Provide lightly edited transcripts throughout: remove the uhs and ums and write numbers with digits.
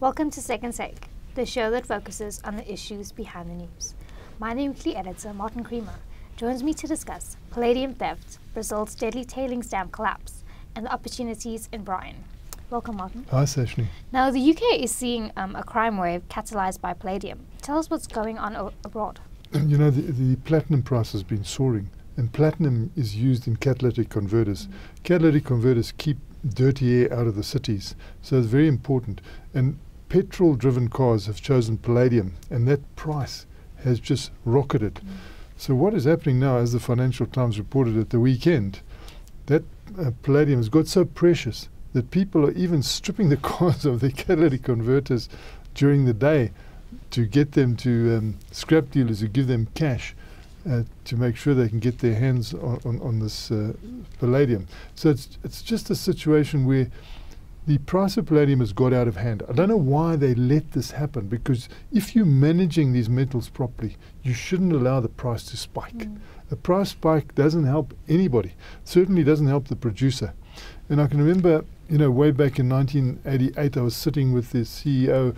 Welcome to Second Take, the show that focuses on the issues behind the news. My name's editor Martin Creamer joins me to discuss palladium theft, Brazil's deadly tailings dam collapse, and the opportunities in brine. Welcome, Martin. Hi, Sashni. Now, the UK is seeing a crime wave catalyzed by palladium. Tell us what's going on abroad. You know, the platinum price has been soaring, and platinum is used in catalytic converters. Catalytic converters keep dirty air out of the cities, so it's very important. And petrol-driven cars have chosen palladium, and that price has just rocketed. So what is happening now, as the Financial Times reported at the weekend, that palladium has got so precious that people are even stripping the cars of their catalytic converters during the day to get them to scrap dealers who give them cash to make sure they can get their hands on this palladium. So it's just a situation where the price of palladium has got out of hand. I don't know why they let this happen, because if you're managing these metals properly, you shouldn't allow the price to spike. A price spike doesn't help anybody. Certainly doesn't help the producer. And I can remember, you know, way back in 1988, I was sitting with the CEO.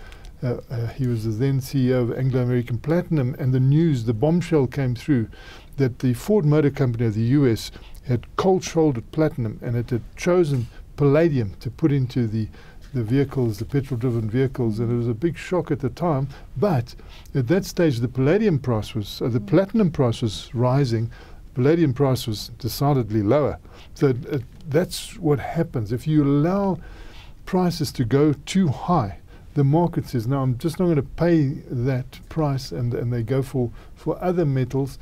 He was the then CEO of Anglo American Platinum, and the bombshell came through that the Ford Motor Company of the US had cold-shouldered platinum, and it had chosen palladium to put into the vehicles, the petrol-driven vehicles, and it was a big shock at the time. But at that stage, the palladium price was, the platinum price was rising, palladium price was decidedly lower. So that's what happens. If you allow prices to go too high, the market says, no, I'm just not going to pay that price, and they go for other metals,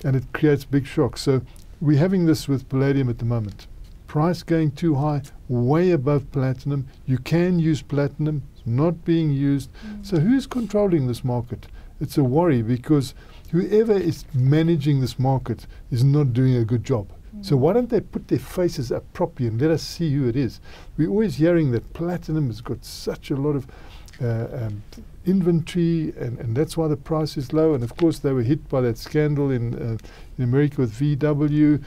and it creates big shocks. So we're having this with palladium at the moment. Price going too high, way above platinum. You can use platinum, it's not being used. So who's controlling this market? It's a worry, because whoever is managing this market is not doing a good job. So why don't they put their faces up properly and let us see who it is? We're always hearing that platinum has got such a lot of inventory, and that's why the price is low. And of course they were hit by that scandal in America with VW.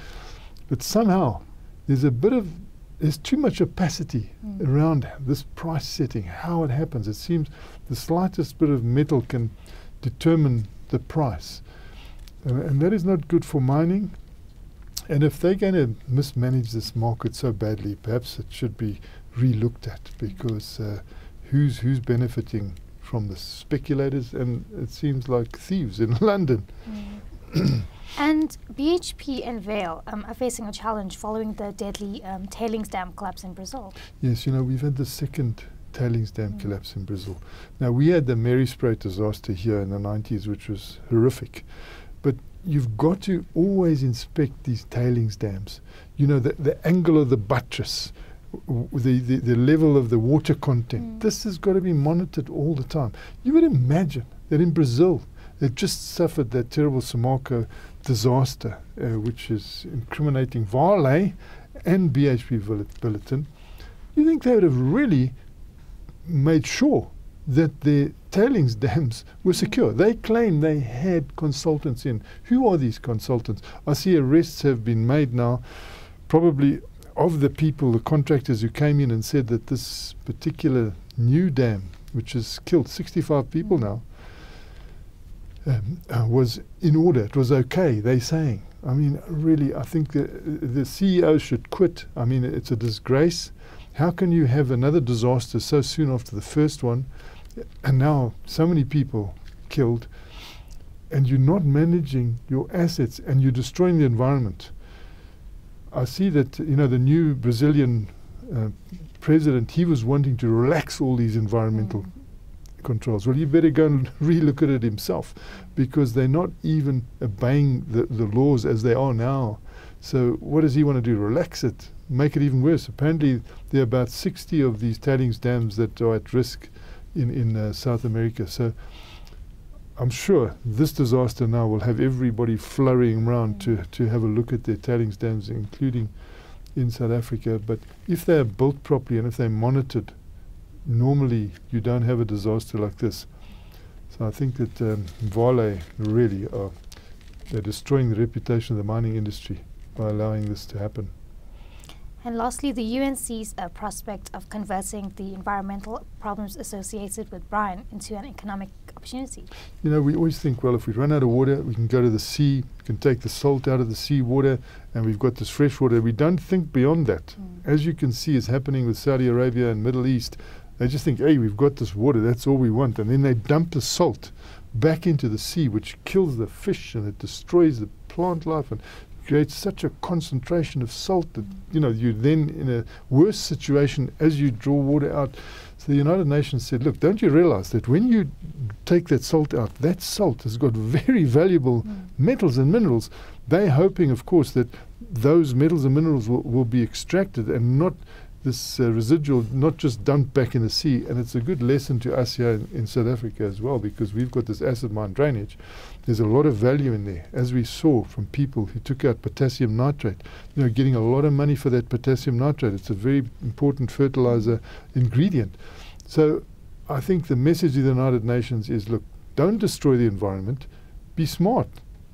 But somehow there's too much opacity around this price setting, how it happens. It seems the slightest bit of metal can determine the price. And that is not good for mining. And if they're going to mismanage this market so badly, perhaps it should be re-looked at, because who's benefiting from the speculators? And it seems like thieves in London. And BHP and Vale are facing a challenge following the deadly tailings dam collapse in Brazil. Yes, you know, we've had the second tailings dam collapse in Brazil. Now, we had the Mary Spray disaster here in the 90s, which was horrific. But you've got to always inspect these tailings dams. You know, the angle of the buttress, the level of the water content. This has got to be monitored all the time. You would imagine that in Brazil, they've just suffered that terrible Samarco disaster, which is incriminating Vale and BHP Billiton. You think they would have really made sure that the tailings dams were secure? They claim they had consultants in. Who are these consultants? I see arrests have been made now, probably of the people, the contractors who came in and said that this particular new dam, which has killed 65 people now, was in order. It was okay, they're saying. I mean, really, I think the CEO should quit. I mean, it's a disgrace. How can you have another disaster so soon after the first one, and now so many people killed, and you're not managing your assets, and you're destroying the environment? I see that, you know, the new Brazilian president, he was wanting to relax all these environmental controls. Well, you better go and re-look at it himself, because they're not even obeying the laws as they are now. So what does he want to do? Relax it, make it even worse? Apparently there are about 60 of these tailings dams that are at risk in South America. So I'm sure this disaster now will have everybody flurrying around to have a look at their tailings dams, including in South Africa. But if they're built properly and if they're monitored, normally you don't have a disaster like this. So I think that Vale really they're destroying the reputation of the mining industry by allowing this to happen. And lastly, the UN sees a prospect of converting the environmental problems associated with brine into an economic opportunity. You know, we always think, well, if we run out of water, we can go to the sea, we can take the salt out of the sea water, and we've got this fresh water. We don't think beyond that. As you can see is happening with Saudi Arabia and Middle East. They just think, hey, we've got this water, that's all we want. And then they dump the salt back into the sea, which kills the fish and it destroys the plant life and creates such a concentration of salt that, you know, you're then in a worse situation as you draw water out. So the United Nations said, look, don't you realize that when you take that salt out, that salt has got very valuable metals and minerals. They're hoping, of course, that those metals and minerals will be extracted and not this residual, not just dumped back in the sea. And it's a good lesson to us here in South Africa as well, because we've got this acid mine drainage. There's a lot of value in there, as we saw from people who took out potassium nitrate. You know, getting a lot of money for that potassium nitrate. It's a very important fertilizer ingredient. So I think the message of the United Nations is, look, don't destroy the environment. Be smart.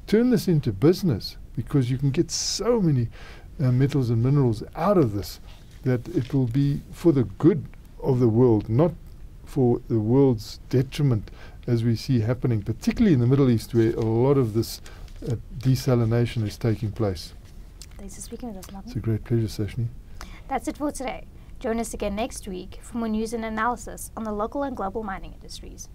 Turn this into business, because you can get so many metals and minerals out of this that it will be for the good of the world, not for the world's detriment, as we see happening, particularly in the Middle East, where a lot of this desalination is taking place. Thanks for speaking with us, Martin. It's a great pleasure, Sashni. That's it for today. Join us again next week for more news and analysis on the local and global mining industries.